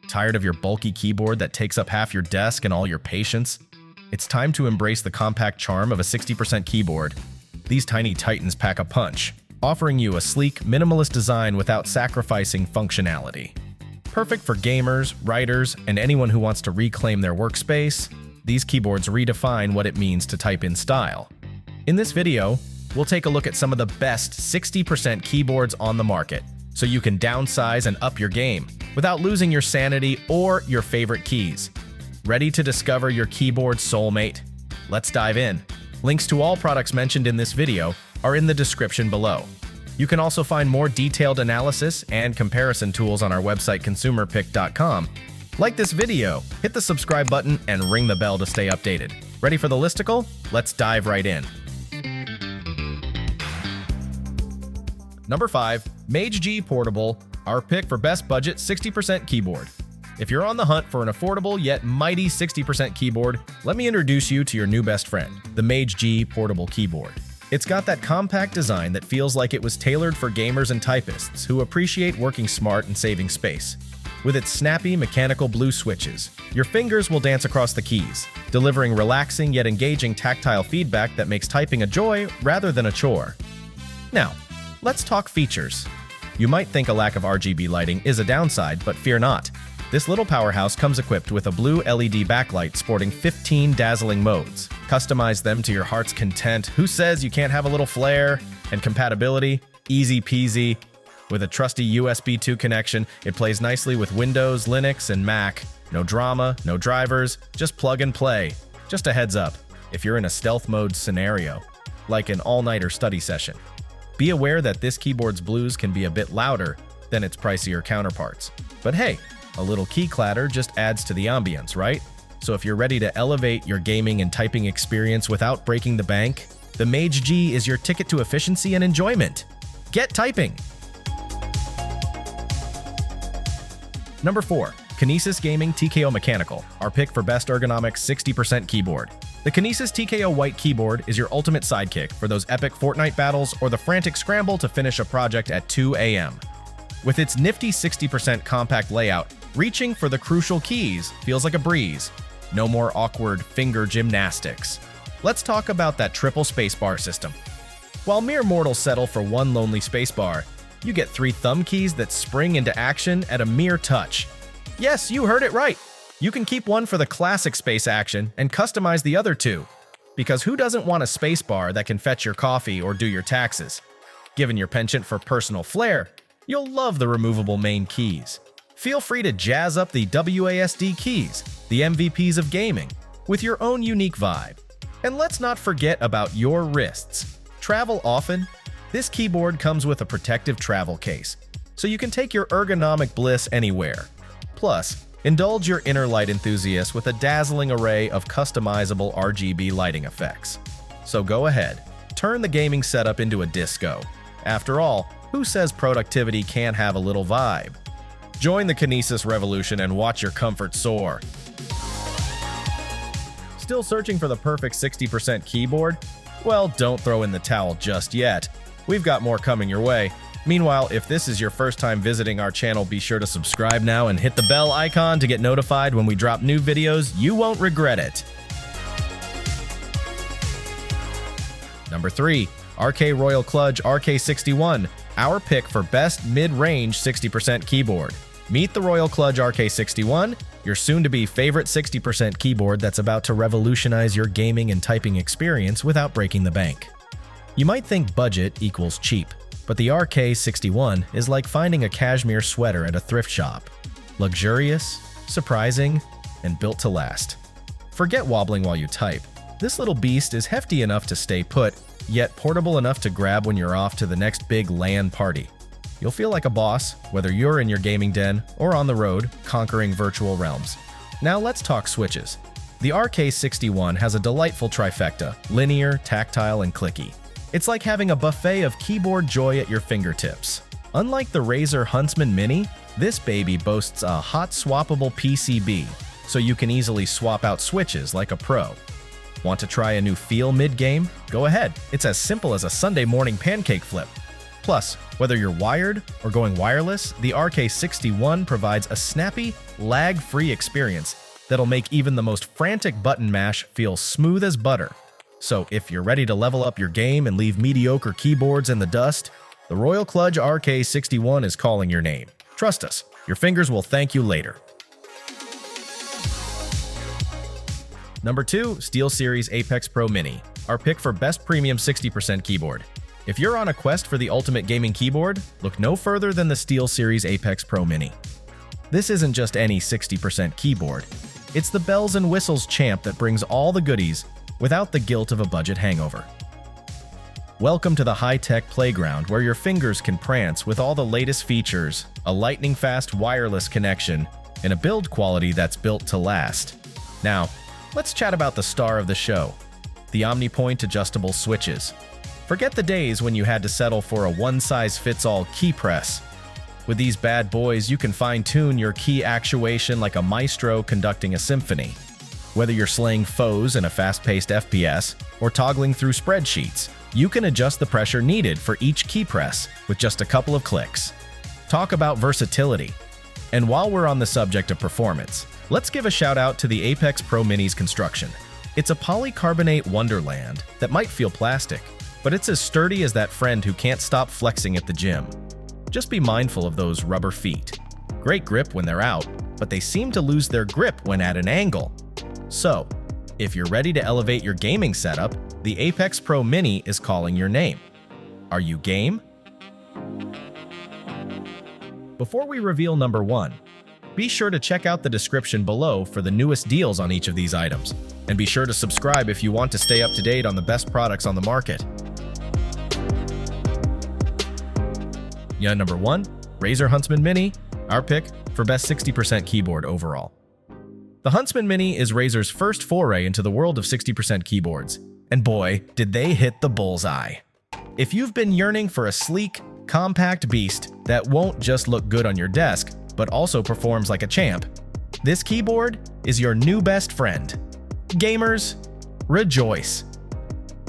Tired of your bulky keyboard that takes up half your desk and all your patience? It's time to embrace the compact charm of a 60% keyboard. These tiny titans pack a punch, offering you a sleek, minimalist design without sacrificing functionality. Perfect for gamers, writers, and anyone who wants to reclaim their workspace, these keyboards redefine what it means to type in style. In this video, we'll take a look at some of the best 60% keyboards on the market, so you can downsize and up your game without losing your sanity or your favorite keys. Ready to discover your keyboard soulmate? Let's dive in. Links to all products mentioned in this video are in the description below. You can also find more detailed analysis and comparison tools on our website consumerpick.com. Like this video, hit the subscribe button, and ring the bell to stay updated. Ready for the listicle? Let's dive right in. Number 5. Mage G Portable, our pick for best budget 60% keyboard. If you're on the hunt for an affordable yet mighty 60% keyboard, let me introduce you to your new best friend, the Mage G Portable Keyboard. It's got that compact design that feels like it was tailored for gamers and typists who appreciate working smart and saving space. With its snappy mechanical blue switches, your fingers will dance across the keys, delivering relaxing yet engaging tactile feedback that makes typing a joy rather than a chore. Now, let's talk features. You might think a lack of RGB lighting is a downside, but fear not. This little powerhouse comes equipped with a blue LED backlight sporting 15 dazzling modes. Customize them to your heart's content. Who says you can't have a little flair? And compatibility? Easy peasy. With a trusty USB 2 connection, it plays nicely with Windows, Linux, and Mac. No drama, no drivers, just plug and play. Just a heads up, if you're in a stealth mode scenario, like an all-nighter study session, be aware that this keyboard's blues can be a bit louder than its pricier counterparts. But hey, a little key clatter just adds to the ambience, right? So if you're ready to elevate your gaming and typing experience without breaking the bank, the Mage G is your ticket to efficiency and enjoyment. Get typing! Number 4. Kinesis Gaming TKO Mechanical, our pick for best ergonomic 60% keyboard. The Kinesis TKO White keyboard is your ultimate sidekick for those epic Fortnite battles or the frantic scramble to finish a project at 2 a.m. With its nifty 60% compact layout, reaching for the crucial keys feels like a breeze. No more awkward finger gymnastics. Let's talk about that triple spacebar system. While mere mortals settle for one lonely spacebar, you get 3 thumb keys that spring into action at a mere touch. Yes, you heard it right. You can keep one for the classic space action and customize the other 2. Because who doesn't want a spacebar that can fetch your coffee or do your taxes? Given your penchant for personal flair, you'll love the removable main keys. Feel free to jazz up the WASD keys, the MVPs of gaming, with your own unique vibe. And let's not forget about your wrists. Travel often? This keyboard comes with a protective travel case, so you can take your ergonomic bliss anywhere. Plus, indulge your inner light enthusiast with a dazzling array of customizable RGB lighting effects. So go ahead, turn the gaming setup into a disco. After all, who says productivity can't have a little vibe? Join the Kinesis revolution and watch your comfort soar. Still searching for the perfect 60% keyboard? Well, don't throw in the towel just yet. We've got more coming your way. Meanwhile, if this is your first time visiting our channel, be sure to subscribe now and hit the bell icon to get notified when we drop new videos. You won't regret it. Number 3. RK Royal Kludge RK61, our pick for best mid-range 60% keyboard. Meet the Royal Kludge RK61, your soon-to-be favorite 60% keyboard that's about to revolutionize your gaming and typing experience without breaking the bank. You might think budget equals cheap, but the RK61 is like finding a cashmere sweater at a thrift shop. Luxurious, surprising, and built to last. Forget wobbling while you type. This little beast is hefty enough to stay put, yet portable enough to grab when you're off to the next big LAN party. You'll feel like a boss, whether you're in your gaming den or on the road, conquering virtual realms. Now let's talk switches. The RK61 has a delightful trifecta: linear, tactile, and clicky. It's like having a buffet of keyboard joy at your fingertips. Unlike the Razer Huntsman Mini, this baby boasts a hot swappable PCB, so you can easily swap out switches like a pro. Want to try a new feel mid-game? Go ahead, it's as simple as a Sunday morning pancake flip. Plus, whether you're wired or going wireless, the RK61 provides a snappy, lag-free experience that'll make even the most frantic button mash feel smooth as butter. So if you're ready to level up your game and leave mediocre keyboards in the dust, the Royal Kludge RK61 is calling your name. Trust us, your fingers will thank you later. Number 2, SteelSeries Apex Pro Mini, our pick for best premium 60% keyboard. If you're on a quest for the ultimate gaming keyboard, look no further than the SteelSeries Apex Pro Mini. This isn't just any 60% keyboard. It's the bells and whistles champ that brings all the goodies without the guilt of a budget hangover. Welcome to the high-tech playground where your fingers can prance with all the latest features, a lightning-fast wireless connection, and a build quality that's built to last. Now, let's chat about the star of the show, the OmniPoint adjustable switches. Forget the days when you had to settle for a one-size-fits-all key press. With these bad boys, you can fine-tune your key actuation like a maestro conducting a symphony. Whether you're slaying foes in a fast-paced FPS or toggling through spreadsheets, you can adjust the pressure needed for each key press with just a couple of clicks. Talk about versatility. And while we're on the subject of performance, let's give a shout out to the Apex Pro Mini's construction. It's a polycarbonate wonderland that might feel plastic, but it's as sturdy as that friend who can't stop flexing at the gym. Just be mindful of those rubber feet. Great grip when they're out, but they seem to lose their grip when at an angle. So, if you're ready to elevate your gaming setup, the Apex Pro Mini is calling your name. Are you game? Before we reveal number 1, be sure to check out the description below for the newest deals on each of these items. And be sure to subscribe if you want to stay up to date on the best products on the market. Number 1, Razer Huntsman Mini, our pick for best 60% keyboard overall. The Huntsman Mini is Razer's first foray into the world of 60% keyboards. And boy, did they hit the bullseye. If you've been yearning for a sleek, compact beast that won't just look good on your desk, but also performs like a champ, this keyboard is your new best friend. Gamers, rejoice!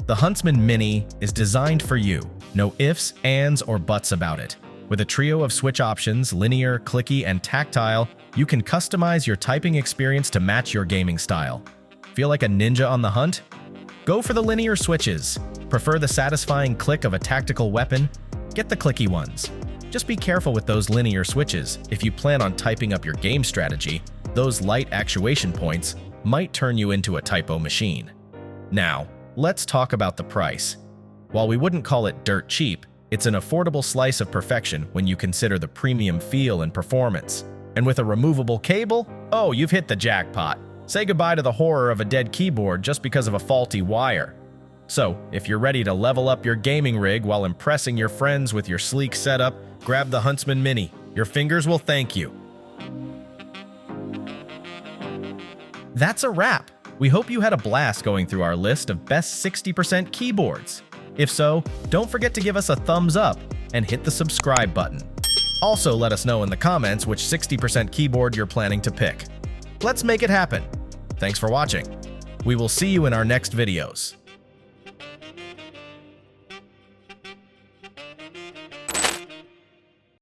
The Huntsman Mini is designed for you. No ifs, ands, or buts about it. With a trio of switch options, linear, clicky, and tactile, you can customize your typing experience to match your gaming style. Feel like a ninja on the hunt? Go for the linear switches. Prefer the satisfying click of a tactical weapon? Get the clicky ones. Just be careful with those linear switches. If you plan on typing up your game strategy, those light actuation points might turn you into a typo machine. Now, let's talk about the price. While we wouldn't call it dirt cheap, it's an affordable slice of perfection when you consider the premium feel and performance. And with a removable cable, oh, you've hit the jackpot. Say goodbye to the horror of a dead keyboard just because of a faulty wire. So, if you're ready to level up your gaming rig while impressing your friends with your sleek setup, grab the Huntsman Mini. Your fingers will thank you. That's a wrap. We hope you had a blast going through our list of best 60% keyboards. If so, don't forget to give us a thumbs up and hit the subscribe button. Also, let us know in the comments which 60% keyboard you're planning to pick. Let's make it happen. Thanks for watching. We will see you in our next videos.